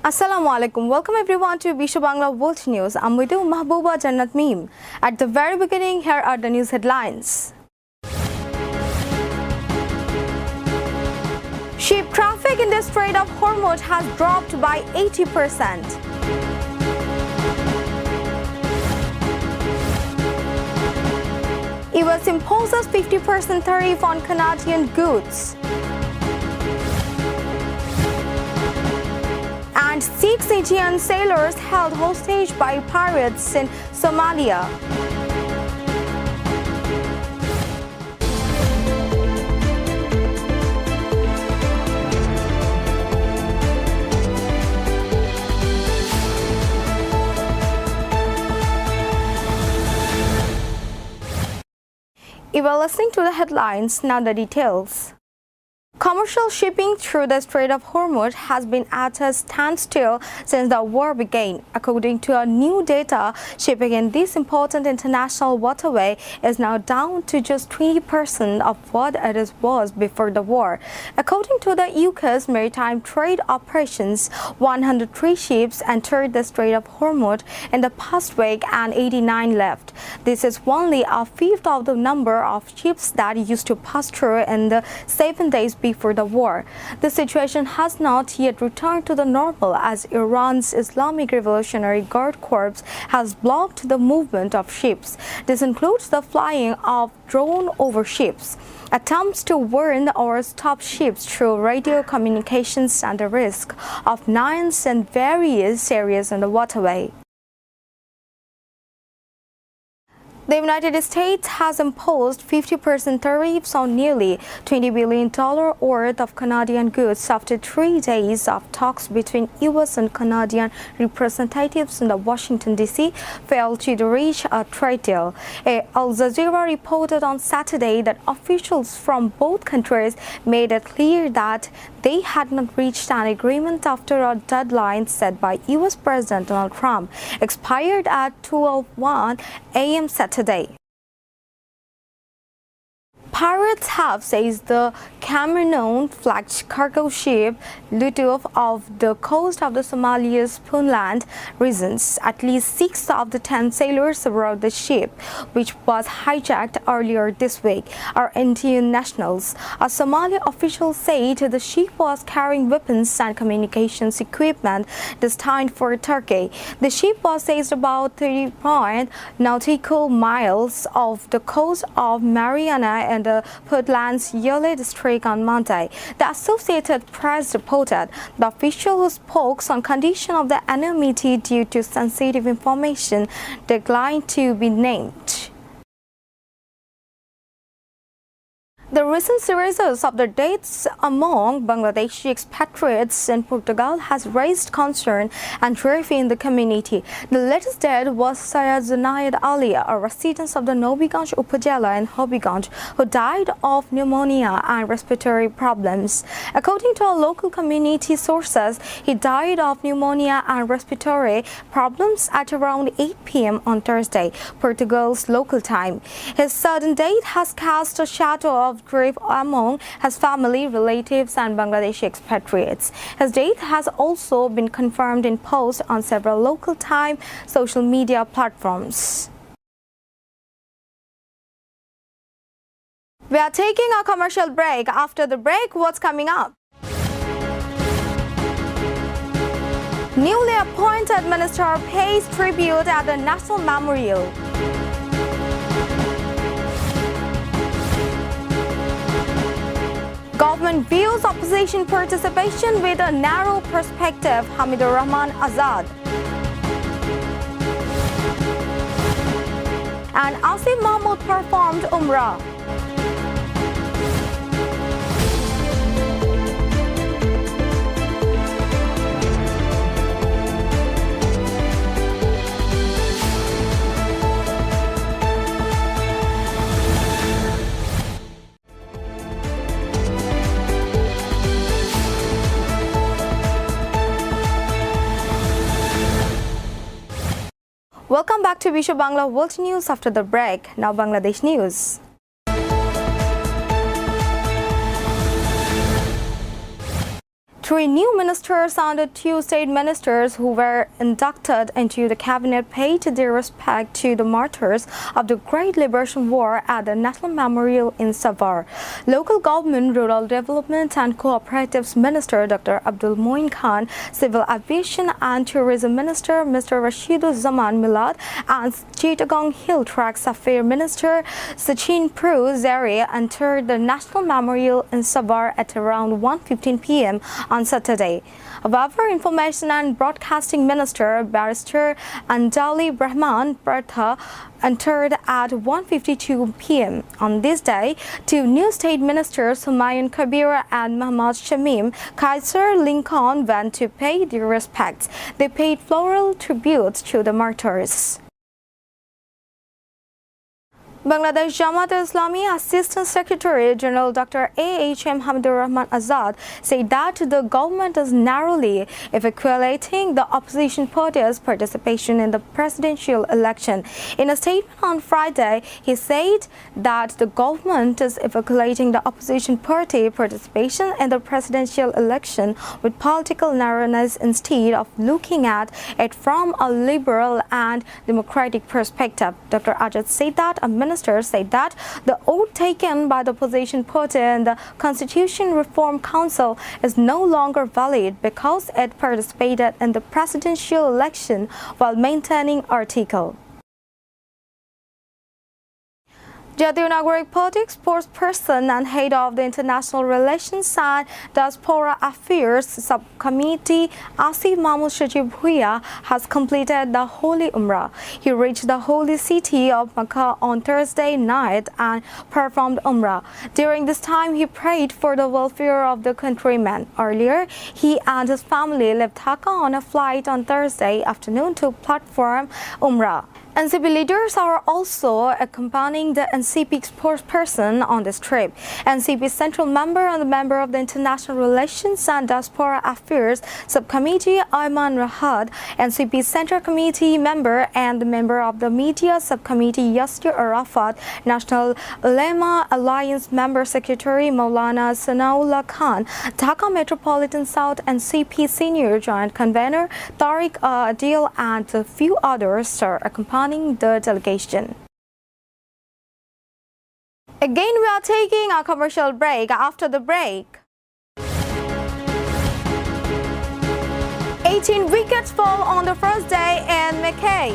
Assalamu alaikum. Welcome everyone to Biswa Bangla World News. I'm with you, Mahbooba Jannat Meem. At the very beginning, here are the news headlines. Ship traffic in the Strait of Hormuz has dropped by 80%. US imposes 50% tariff on Canadian goods. And 6 Indian sailors held hostage by pirates in Somalia. You are listening to the headlines, now the details. Commercial shipping through the Strait of Hormuz has been at a standstill since the war began. According to new data, shipping in this important international waterway is now down to just 20% of what it was before the war. According to the UK's Maritime Trade Operations, 103 ships entered the Strait of Hormuz in the past week and 89 left. This is only a fifth of the number of ships that used to pass through in the 7 days before the war. The situation has not yet returned to the normal as Iran's Islamic Revolutionary Guard Corps has blocked the movement of ships. This includes the flying of drone over ships, attempts to warn or stop ships through radio communications, and the risk of mines in various areas in the waterway. The United States has imposed 50% tariffs on nearly $20 billion worth of Canadian goods after 3 days of talks between U.S. and Canadian representatives in Washington, D.C. failed to reach a trade deal. Al Jazeera reported on Saturday that officials from both countries made it clear that they had not reached an agreement after a deadline set by U.S. President Donald Trump expired at 12:01 a.m. Saturday. Pirates have seized the Cameroon-flagged cargo ship Lutuf off the coast of the Somalia's Puntland regions. At least 6 of the 10 sailors aboard the ship, which was hijacked earlier this week, are Indian nationals. A Somali official said the ship was carrying weapons and communications equipment destined for Turkey. The ship was seized about 30 nautical miles off the coast of Mariana and the Puntland's Yole district on Monday. The Associated Press reported the official who spoke on condition of the anonymity due to sensitive information declined to be named. The recent series of the deaths among Bangladeshi expatriates in Portugal has raised concern and grief in the community. The latest death was Syed Zunaid Ali, a resident of the Nobiganj Upazila in Hobiganj, who died of pneumonia and respiratory problems. According to our local community sources, he died of pneumonia and respiratory problems at around 8 p.m. on Thursday, Portugal's local time. His sudden death has cast a shadow of grief among his family, relatives, and Bangladeshi expatriates. His death has also been confirmed in posts on several local time social media platforms. We are taking a commercial break. After the break, what's coming up? Newly appointed minister pays tribute at the National Memorial. Government views opposition participation with a narrow perspective, Hamidur Rahman Azad. And Asif Mahmood performed Umrah. Welcome back to Biswa Bangla World News after the break. Now Bangladesh News. 3 new ministers and 2 state ministers who were inducted into the cabinet paid their respect to the martyrs of the Great Liberation War at the National Memorial in Savar. Local Government, Rural Development and Cooperatives Minister Dr. Abdul Moin Khan, Civil Aviation and Tourism Minister Mr. Rashidul Zaman Milad and Chittagong Hill Tracks Affairs Minister Sachin Prue Zare entered the National Memorial in Savar at around 1:15 p.m. on Saturday. However, Information and Broadcasting Minister Barrister Andali Brahman Partha entered at 1:52 p.m. On this day, 2 new state ministers Humayun Kabir and Muhammad Shamim Kaiser Lincoln went to pay their respects. They paid floral tributes to the martyrs. Bangladesh Jamaat-e-Islami Assistant Secretary General Dr. A.H.M. Hamdur Rahman Azad said that the government is narrowly evaluating the opposition party's participation in the presidential election. In a statement on Friday, he said that the government is evaluating the opposition party participation in the presidential election with political narrowness instead of looking at it from a liberal and democratic perspective. Dr. Azad said that a minister said that the oath taken by the opposition party in the Constitution Reform Council is no longer valid because it participated in the presidential election while maintaining Article. Jatiya Nagarik Party spokesperson and head of the International Relations and Diaspora Affairs Subcommittee Asif Mahmood Shajib Bhuiya has completed the Holy Umrah. He reached the holy city of Makkah on Thursday night and performed Umrah. During this time, he prayed for the welfare of the countrymen. Earlier, he and his family left Dhaka on a flight on Thursday afternoon to perform Umrah. NCP leaders are also accompanying the NCP spokesperson on this trip. NCP Central Member and the member of the International Relations and Diaspora Affairs Subcommittee Ayman Rahad, NCP Central Committee member and the member of the Media Subcommittee Yasir Arafat, National Ulema Alliance Member Secretary Maulana Sanaullah Khan, Dhaka Metropolitan South NCP Senior Joint Convener Tariq Adil and a few others are accompanying the delegation. Again, we are taking a commercial break. After the break, 18 wickets fall on the first day in Mackay.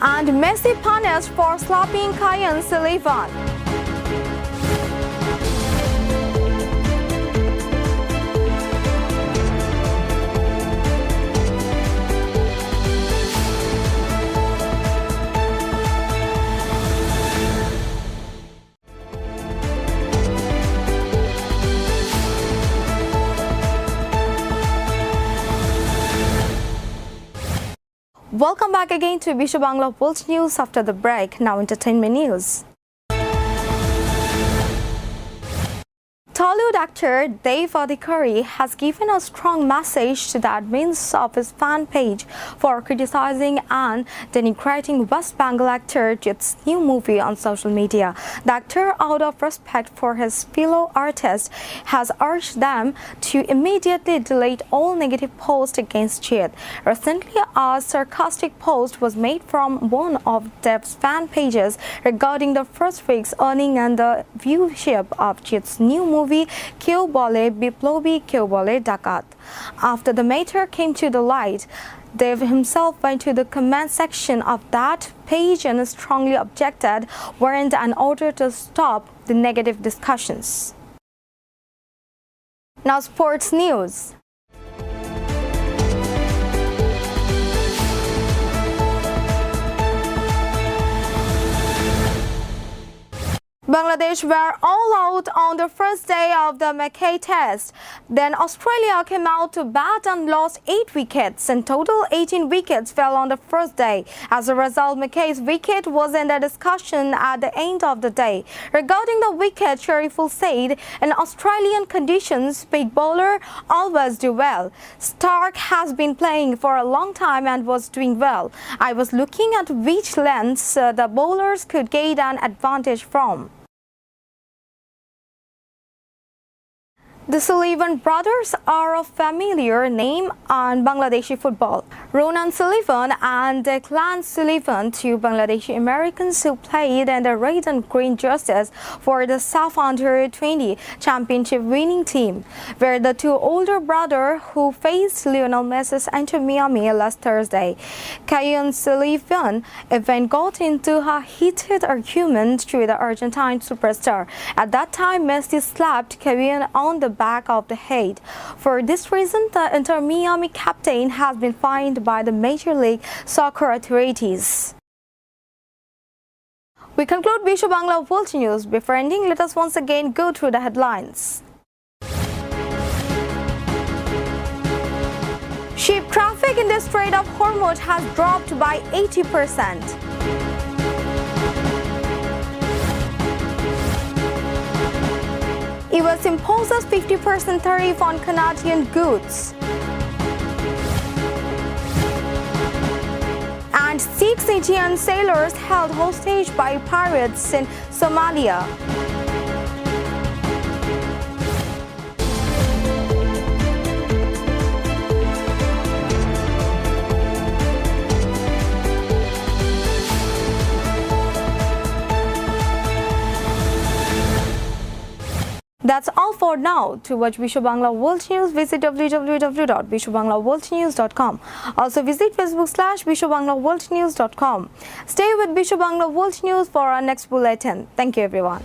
And Messi punished for slapping Kayan Sullivan. Welcome back again to Biswa Bangla World News after the break. Now entertainment news. Tollywood actor Dave Adhikari has given a strong message to the admins of his fan page for criticizing and denigrating West Bengal actor Jit's new movie on social media. The actor, out of respect for his fellow artists, has urged them to immediately delete all negative posts against Jit. Recently, a sarcastic post was made from one of Dev's fan pages regarding the first week's earning and the viewership of Jit's new movie Kyo Bole Biplobi Kyo Bole Dakat. After the matter came to the light, Dev himself went to the comment section of that page and strongly objected, warned and ordered to stop the negative discussions. Now sports news. Bangladesh were all out on the first day of the Mackay Test. Then Australia came out to bat and lost 8 wickets. In total, 18 wickets fell on the first day. As a result, Mackay's wicket was in the discussion at the end of the day. Regarding the wicket, Shariful said, in Australian conditions, big bowler always do well. Stark has been playing for a long time and was doing well. I was looking at which lengths the bowlers could gain an advantage from. The Sullivan brothers are a familiar name on Bangladeshi football. Ronan Sullivan and Declan Sullivan, two Bangladeshi Americans who played in the red and green jerseys for the South Under-20 championship winning team, were the two older brothers who faced Lionel Messi's Inter Miami last Thursday. Kayun Sullivan even got into a heated argument with the Argentine superstar. At that time, Messi slapped Kayun on the back of the head. For this reason, the Inter Miami captain has been fined by the Major League Soccer authorities. We conclude Biswa Bangla World News. Before ending, let us once again go through the headlines. Ship traffic in the Strait of Hormuz has dropped by 80%. US imposes 50% tariff on Canadian goods. And 6 Indian sailors held hostage by pirates in Somalia. That's all for now. To watch Biswa Bangla World News, visit www.biswabanglaworldnews.com. Also visit Facebook/biswabanglaworldnews.com. Stay with Biswa Bangla World News for our next bulletin. Thank you, everyone.